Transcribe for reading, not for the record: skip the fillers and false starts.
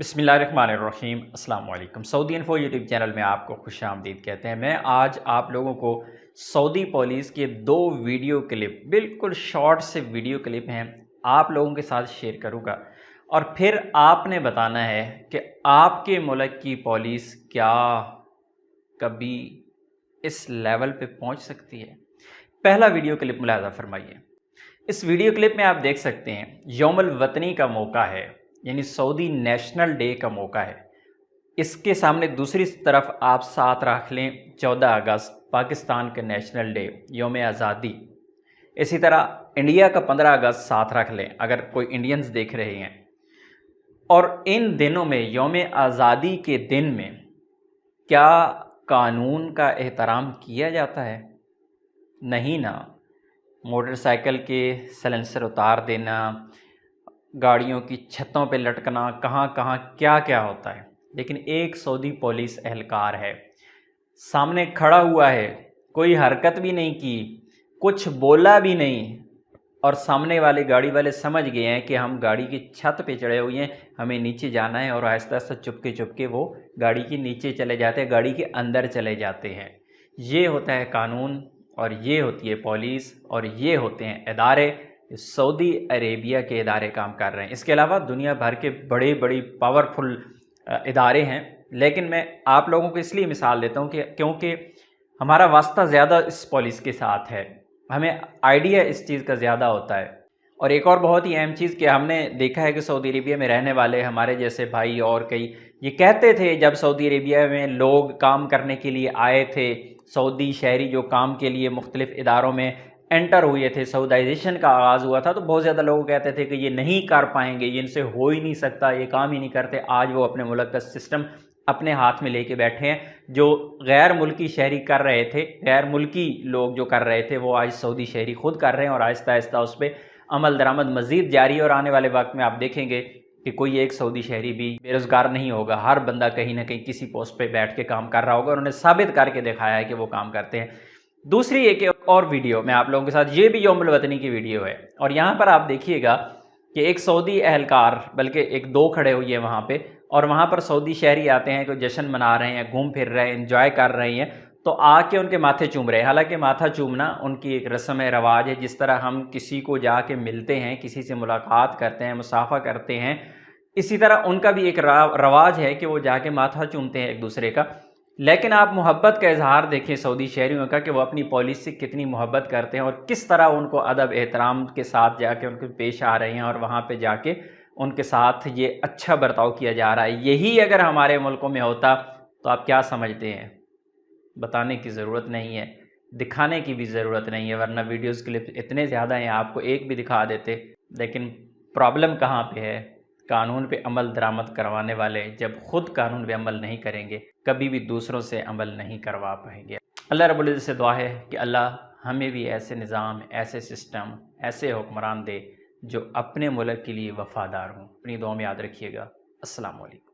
बिस्मिल्लाहिर्रहमानिर्रहीम। अस्सलाम वालेकुम। सऊदी इन्फो यूट्यूब चैनल में आपको खुश आमदीद कहते हैं। मैं आज आप लोगों को सऊदी पुलिस के 2 वीडियो क्लिप, बिल्कुल शॉर्ट से वीडियो क्लिप हैं, आप लोगों के साथ शेयर करूंगा और फिर आपने बताना है कि आपके मुल्क की पुलिस क्या कभी इस लेवल पे पहुंच सकती है। पहला वीडियो क्लिप मुलाहजा फरमाइए। इस वीडियो क्लिप में आप देख सकते हैं यौमुल वतनी का मौका है, यानी सऊदी नेशनल डे का मौका है। इसके सामने दूसरी तरफ आप साथ रख लें 14 अगस्त पाकिस्तान के नेशनल डे, यौम आज़ादी। इसी तरह इंडिया का 15 अगस्त साथ रख लें अगर कोई इंडियंस देख रहे हैं। और इन दिनों में, यौम आज़ादी के दिन में, क्या कानून का एहतराम किया जाता है? नहीं ना। मोटरसाइकिल के साइलेंसर उतार देना, गाड़ियों की छतों पे लटकना, कहाँ कहाँ क्या क्या होता है। लेकिन एक सऊदी पुलिस एहलकार है, सामने खड़ा हुआ है, कोई हरकत भी नहीं की, कुछ बोला भी नहीं, और सामने वाले गाड़ी वाले समझ गए हैं कि हम गाड़ी की छत पे चढ़े हुए हैं, हमें नीचे जाना है, और आहिस्ता आहिस्ता चुपके चुपके वो गाड़ी के नीचे चले जाते हैं, गाड़ी के अंदर चले जाते हैं। ये होता है कानून, और ये होती है पुलिस, और ये होते हैं इदारे। सऊदी अरेबिया के इदारे काम कर रहे हैं। इसके अलावा दुनिया भर के बड़े बड़ी पावरफुल इदारे हैं, लेकिन मैं आप लोगों को इसलिए मिसाल देता हूँ कि क्योंकि हमारा वास्ता ज़्यादा इस पुलिस के साथ है, हमें आइडिया इस चीज़ का ज़्यादा होता है। और एक और बहुत ही अहम चीज़ कि हमने देखा है कि सऊदी अरेबिया में रहने वाले हमारे जैसे भाई और कई ये कहते थे, जब सऊदी अरेबिया में लोग काम करने के लिए आए थे, सऊदी शहरी जो काम के लिए मुख्तलिफ़ इदारों में एंटर हुए थे, सऊदाइजेशन का आगाज़ हुआ था, तो बहुत ज़्यादा लोग कहते थे कि ये नहीं कर पाएंगे, ये इनसे हो ही नहीं सकता, ये काम ही नहीं करते। आज वो अपने मुल्क का सिस्टम अपने हाथ में लेके बैठे हैं। जो गैर मुल्की शहरी कर रहे थे, गैर मुल्की लोग जो कर रहे थे, वो आज सऊदी शहरी खुद कर रहे हैं, और आहिस्ता आहिस्ता उस पर अमल दरामद मज़ीद जारी है। और आने वाले वक्त में आप देखेंगे कि कोई एक सऊदी शहरी भी बेरोज़गार नहीं होगा, हर बंदा कहीं ना कहीं किसी पोस्ट पे बैठ के काम कर रहा होगा। उन्होंने साबित करके दिखाया है कि वो काम करते हैं। दूसरी एक और वीडियो मैं आप लोगों के साथ, ये भी यौमुल वतनी की वीडियो है, और यहाँ पर आप देखिएगा कि एक सऊदी एहलकार, बल्कि एक दो खड़े हुए हैं वहाँ पे, और वहाँ पर सऊदी शहरी आते हैं, कोई जश्न मना रहे हैं, घूम फिर रहे हैं, एंजॉय कर रहे हैं, तो आके उनके माथे चूम रहे हैं। हालांकि माथा चूमना उनकी एक रस्म है, रवाज है। जिस तरह हम किसी को जाके मिलते हैं, किसी से मुलाकात करते हैं, मुसाफा करते हैं, इसी तरह उनका भी एक रवाज है कि वो जाके माथा चूमते हैं एक दूसरे का। लेकिन आप मोहब्बत का इजहार देखें सऊदी शहरियों का, कि वो अपनी पॉलिस से कितनी मोहब्बत करते हैं और किस तरह उनको अदब एहतराम के साथ जाके उनको पेश आ रहे हैं, और वहाँ पे जाके उनके साथ ये अच्छा बर्ताव किया जा रहा है। यही अगर हमारे मुल्कों में होता तो आप क्या समझते हैं? बताने की ज़रूरत नहीं है, दिखाने की भी ज़रूरत नहीं है, वरना वीडियोज़ क्लिप इतने ज़्यादा हैं, आपको एक भी दिखा देते। लेकिन प्रॉब्लम कहाँ पे है? कानून पे अमल दरामद करवाने वाले जब खुद कानून पे अमल नहीं करेंगे, कभी भी दूसरों से अमल नहीं करवा पाएंगे। अल्लाह रब्बुल इज़्ज़त से दुआ है कि अल्लाह हमें भी ऐसे निज़ाम, ऐसे सिस्टम, ऐसे हुक्मरान दे जो अपने मुल्क के लिए वफ़ादार हों। अपनी दुआ में याद रखिएगा। अस्सलाम वालेकुम।